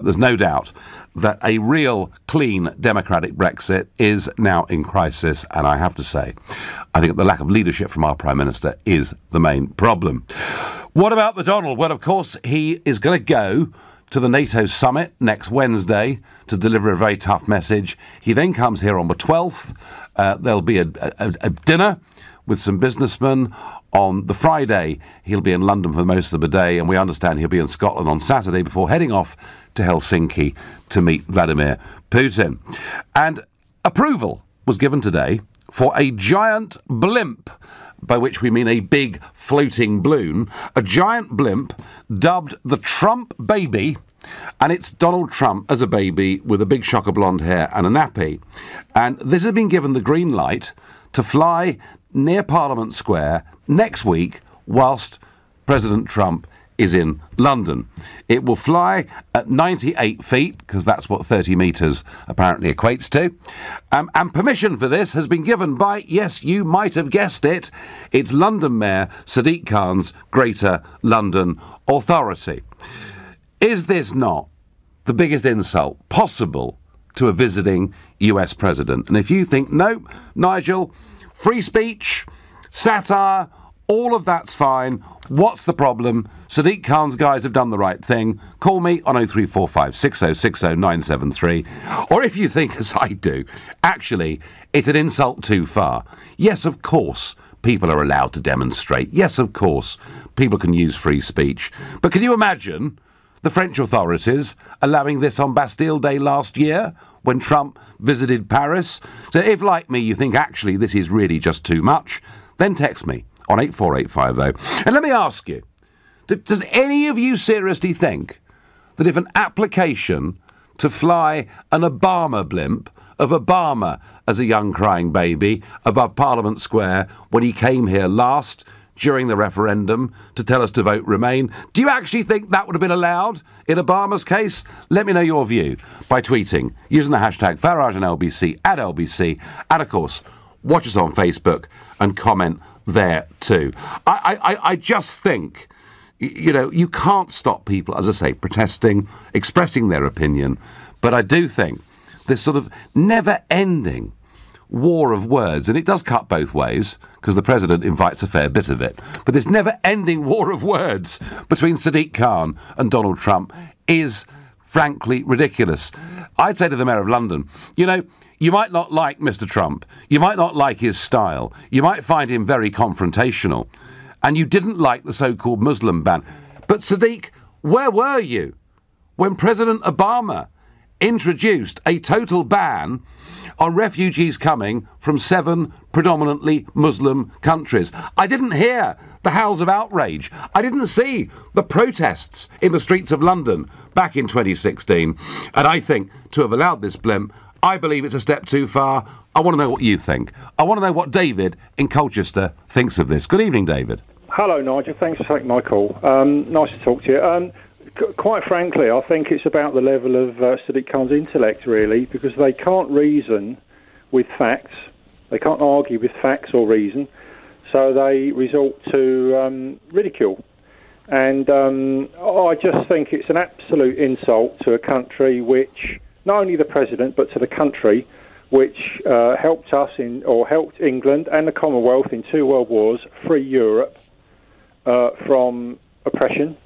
There's no doubt that a real, clean, democratic Brexit is now in crisis, and I have to say, I think the lack of leadership from our Prime Minister is the main problem. What about the Donald? Well, of course, he is going to go to the NATO summit next Wednesday to deliver a very tough message. He then comes here on the 12th. There'll be a dinner with some businessmen. On the Friday, he'll be in London for most of the day, and we understand he'll be in Scotland on Saturday before heading off to Helsinki to meet Vladimir Putin. And approval was given today for a giant blimp, by which we mean a big floating balloon, a giant blimp dubbed the Trump Baby, and it's Donald Trump as a baby with a big shock of blonde hair and a nappy. And this has been given the green light to fly near Parliament Square next week whilst President Trump is in London. It will fly at 98 feet, because that's what 30 metres apparently equates to. And permission for this has been given by, yes, you might have guessed it, it's London Mayor Sadiq Khan's Greater London Authority. Is this not the biggest insult possible to a visiting US president? And if you think, no, Nigel, free speech, satire, all of that's fine. What's the problem? Sadiq Khan's guys have done the right thing. Call me on 0345 6060 973. Or if you think, as I do, actually, it's an insult too far. Yes, of course, people are allowed to demonstrate. Yes, of course, people can use free speech. But can you imagine the French authorities allowing this on Bastille Day last year when Trump visited Paris? So if, like me, you think actually this is really just too much, then text me on 84850. And let me ask you, does any of you seriously think that if an application to fly an Obama blimp of Obama as a young crying baby above Parliament Square when he came here last during the referendum to tell us to vote Remain, do you actually think that would have been allowed in Obama's case? Let me know your view by tweeting using the hashtag Farage and LBC at LBC, and of course watch us on Facebook and comment there too. I just think, you know, you can't stop people, as I say, protesting, expressing their opinion, but I do think this sort of never-ending war of words, and it does cut both ways, because the president invites a fair bit of it, but this never-ending war of words between Sadiq Khan and Donald Trump is frankly ridiculous. I'd say to the Mayor of London, you know, you might not like Mr. Trump, you might not like his style, you might find him very confrontational, and you didn't like the so-called Muslim ban. But Sadiq, where were you when President Obama introduced a total ban on refugees coming from 7 predominantly Muslim countries? I didn't hear the howls of outrage. I didn't see the protests in the streets of London back in 2016. And I think to have allowed this blimp, I believe it's a step too far. I want to know what you think. I want to know what David in Colchester thinks of this. Good evening, David. Hello, Nigel. Thanks for taking my call. Nice to talk to you. Quite frankly, I think it's about the level of Sadiq Khan's intellect, really, because they can't reason with facts. They can't argue with facts or reason, so they resort to ridicule. And I just think it's an absolute insult to a country which, not only the president, but to the country which helped England and the Commonwealth in 2 world wars, free Europe from oppression.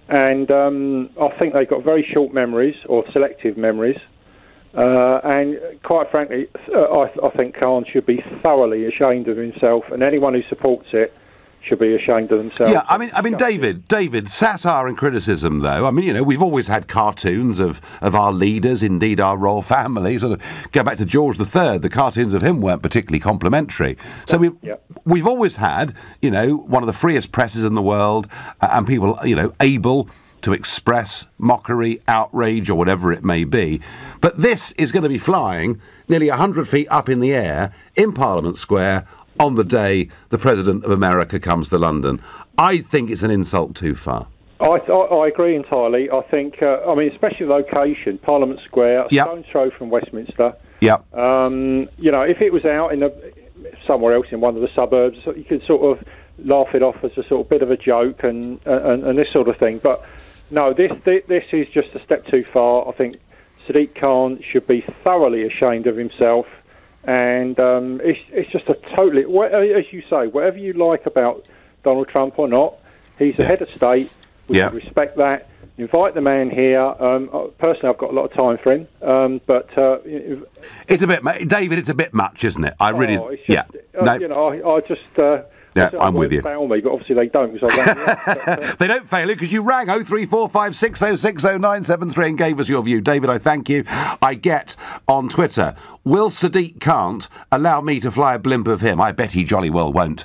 And I think they've got very short memories, or selective memories. And quite frankly, I think Khan should be thoroughly ashamed of himself, and anyone who supports it should be ashamed of themselves. Yeah, I mean, David, satire and criticism, though. I mean, you know, we've always had cartoons of our leaders, indeed our royal family. Sort of go back to George III. The cartoons of him weren't particularly complimentary. So we've always had, you know, one of the freest presses in the world, and people, you know, able to express mockery, outrage, or whatever it may be. But this is going to be flying nearly 100 feet up in the air in Parliament Square on the day the President of America comes to London. I think it's an insult too far. I agree entirely. I think, I mean, especially the location, Parliament Square, stone's throw from Westminster. Yep. You know, if it was out in somewhere else in one of the suburbs, you could sort of laugh it off as a sort of bit of a joke and this sort of thing. But No, this is just a step too far. I think Sadiq Khan should be thoroughly ashamed of himself, and it's just a totally, as you say, whatever you like about Donald Trump or not, he's the head of state. We should respect that. Invite the man here. Personally, I've got a lot of time for him, but it's a bit, David. It's a bit much, isn't it? I really, no. You know, I just. I'm with you. Fail me, but obviously they don't because I rang. They don't fail you because you rang 03456060973 and gave us your view. David, I thank you. I get on Twitter, will Sadiq Khan allow me to fly a blimp of him? I bet he jolly well won't,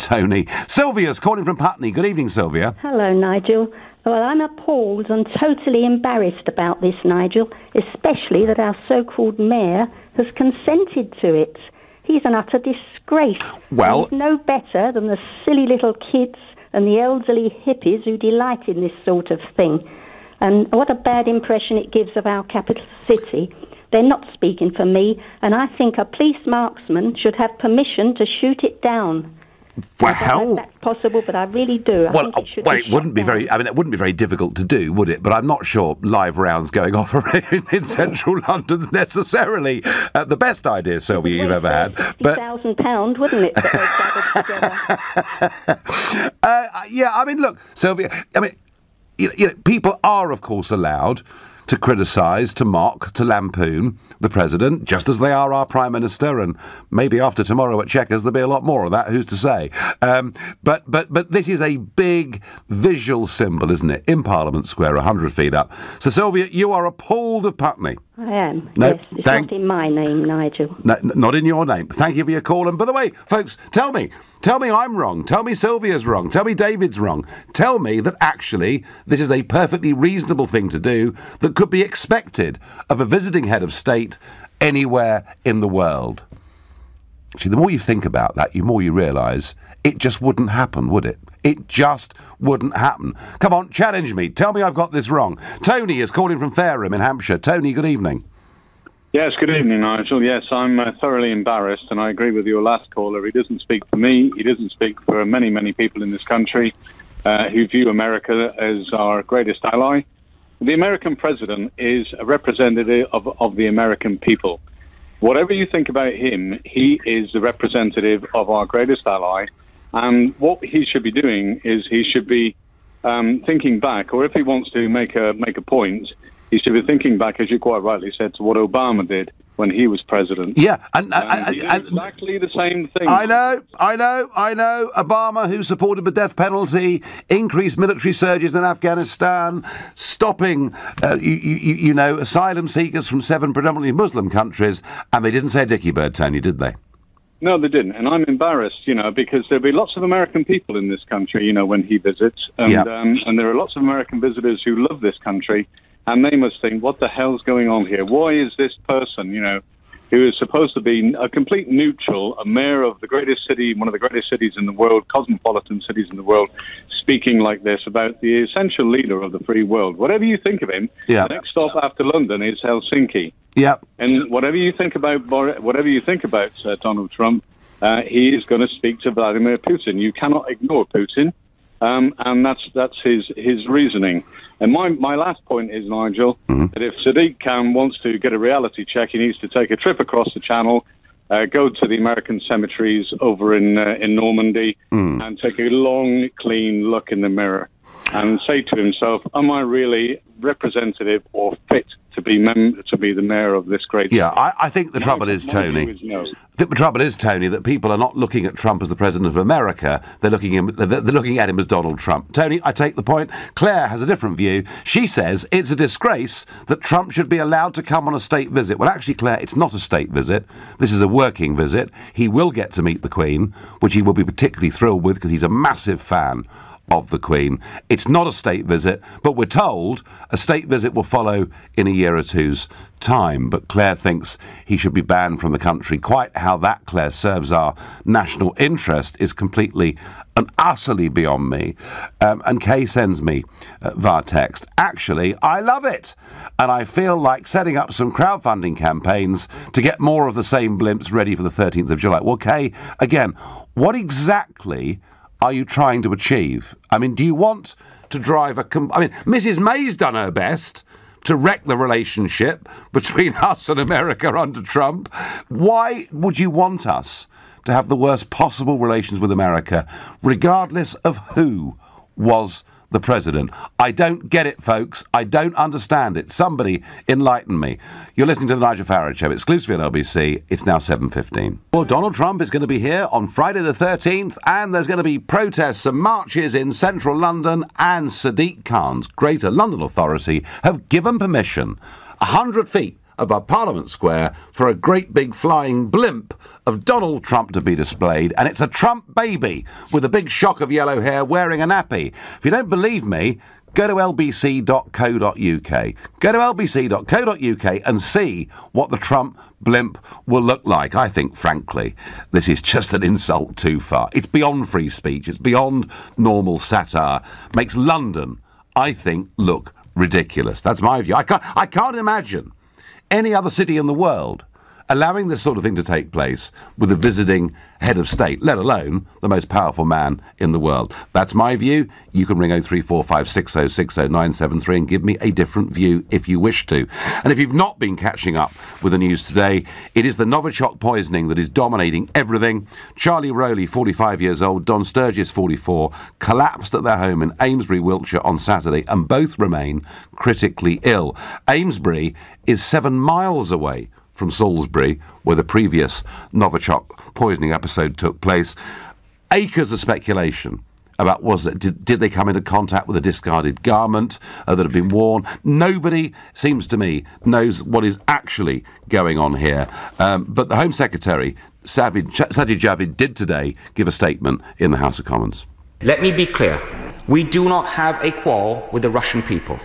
Tony. Sylvia's calling from Putney. Good evening, Sylvia. Hello, Nigel. Well, I'm appalled and totally embarrassed about this, Nigel, especially that our so-called mayor has consented to it. He's an utter disgrace. Well, he's no better than the silly little kids and the elderly hippies who delight in this sort of thing. And what a bad impression it gives of our capital city. They're not speaking for me, and I think a police marksman should have permission to shoot it down. Well, I don't know if that's possible, but I really do. I think it wouldn't be very. I mean, it wouldn't be very difficult to do, would it? But I'm not sure live rounds going off in central London's necessarily the best idea, Sylvia, you've ever had. But £50,000, wouldn't it? That they gathered together. Yeah, I mean, look, Sylvia. I mean, you know, people are, of course, allowed to criticise, to mock, to lampoon the President, just as they are our Prime Minister, and maybe after tomorrow at Chequers there'll be a lot more of that, who's to say. But this is a big visual symbol, isn't it, in Parliament Square, 100 feet up. So, Sylvia, you are appalled of Putney. I am, no, yes. It's not in my name, Nigel. No, not in your name. Thank you for your call. And by the way, folks, tell me I'm wrong. Tell me Sylvia's wrong. Tell me David's wrong. Tell me that actually this is a perfectly reasonable thing to do that could be expected of a visiting head of state anywhere in the world. See, the more you think about that, the more you realise it just wouldn't happen, would it? It just wouldn't happen. Come on, challenge me. Tell me I've got this wrong. Tony is calling from Fareham in Hampshire. Tony, good evening. Yes, good evening, Nigel. Yes, I'm thoroughly embarrassed, and I agree with your last caller. He doesn't speak for me. He doesn't speak for many, many people in this country who view America as our greatest ally. The American president is a representative of the American people. Whatever you think about him, he is the representative of our greatest ally. And what he should be doing is he should be thinking back, or if he wants to make a point, he should be thinking back, as you quite rightly said, to what Obama did when he was president. Yeah, and exactly the same thing. I know. Obama, who supported the death penalty, increased military surges in Afghanistan, stopping, asylum seekers from 7 predominantly Muslim countries, and they didn't say a dicky bird, Tony, did they? No, they didn't, and I'm embarrassed, because there'll be lots of American people in this country, when he visits, and there are lots of American visitors who love this country, and they must think, what the hell's going on here? Why is this person, who is supposed to be a complete neutral, a mayor of the greatest city, one of the greatest cities in the world, cosmopolitan cities in the world, speaking like this about the essential leader of the free world? Whatever you think of him, the next stop after London is Helsinki. Yep. And whatever you think about Donald Trump, he is going to speak to Vladimir Putin. You cannot ignore Putin, and that's his reasoning. And my last point is, Nigel, that if Sadiq Khan wants to get a reality check, he needs to take a trip across the Channel, go to the American cemeteries over in Normandy, and take a long, clean look in the mirror and say to himself, am I really representative or fit to be the mayor of this great city? Yeah, I think the trouble is, Tony, that people are not looking at Trump as the president of America. They're looking at him as Donald Trump. Tony, I take the point. Claire has a different view. She says it's a disgrace that Trump should be allowed to come on a state visit. Well, actually, Claire, it's not a state visit. This is a working visit. He will get to meet the Queen, which he will be particularly thrilled with because he's a massive fan of the Queen. It's not a state visit, but we're told a state visit will follow in a year or two's time. But Claire thinks he should be banned from the country. Quite how that, Claire, serves our national interest is completely and utterly beyond me. And Kay sends me via text, actually, I love it. And I feel like setting up some crowdfunding campaigns to get more of the same blimps ready for the 13th of July. Well, Kay, again, what exactly are you trying to achieve? I mean, do you want to drive Mrs. May's done her best to wreck the relationship between us and America under Trump. Why would you want us to have the worst possible relations with America, regardless of who was the president? I don't get it, folks. I don't understand it. Somebody enlighten me. You're listening to The Nigel Farage Show, exclusively on LBC. It's now 7:15. Well, Donald Trump is going to be here on Friday the 13th, and there's going to be protests and marches in central London, and Sadiq Khan's Greater London Authority have given permission 100 feet above Parliament Square for a great big flying blimp of Donald Trump to be displayed, and it's a Trump baby with a big shock of yellow hair wearing a nappy. If you don't believe me, go to lbc.co.uk. Go to lbc.co.uk and see what the Trump blimp will look like. I think, frankly, this is just an insult too far. It's beyond free speech. It's beyond normal satire. Makes London, I think, look ridiculous. That's my view. I can't imagine any other city in the world allowing this sort of thing to take place with a visiting head of state, let alone the most powerful man in the world. That's my view. You can ring 03456060973 and give me a different view if you wish to. And if you've not been catching up with the news today, it is the Novichok poisoning that is dominating everything. Charlie Rowley, 45 years old, Don Sturgis, 44, collapsed at their home in Amesbury, Wiltshire on Saturday, and both remain critically ill. Amesbury is 7 miles away from Salisbury, where the previous Novichok poisoning episode took place. Acres of speculation about did they come into contact with a discarded garment that had been worn. Nobody, seems to me, knows what is actually going on here. But the Home Secretary, Sajid Javid, did today give a statement in the House of Commons. Let me be clear. We do not have a quarrel with the Russian people.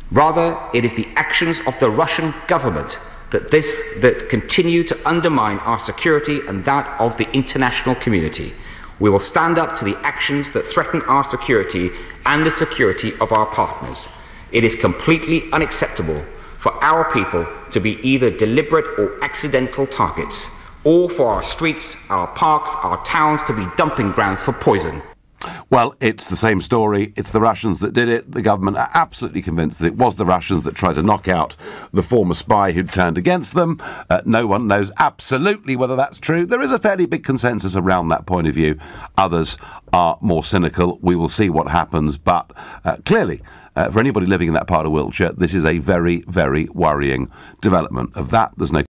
Rather, it is the actions of the Russian government that continue to undermine our security and that of the international community. We will stand up to the actions that threaten our security and the security of our partners. It is completely unacceptable for our people to be either deliberate or accidental targets, or for our streets, our parks, our towns to be dumping grounds for poison. Well, it's the same story. It's the Russians that did it. The government are absolutely convinced that it was the Russians that tried to knock out the former spy who'd turned against them. No one knows absolutely whether that's true. There is a fairly big consensus around that point of view. Others are more cynical. We will see what happens. But clearly, for anybody living in that part of Wiltshire, this is a very, very worrying development. Of that, there's no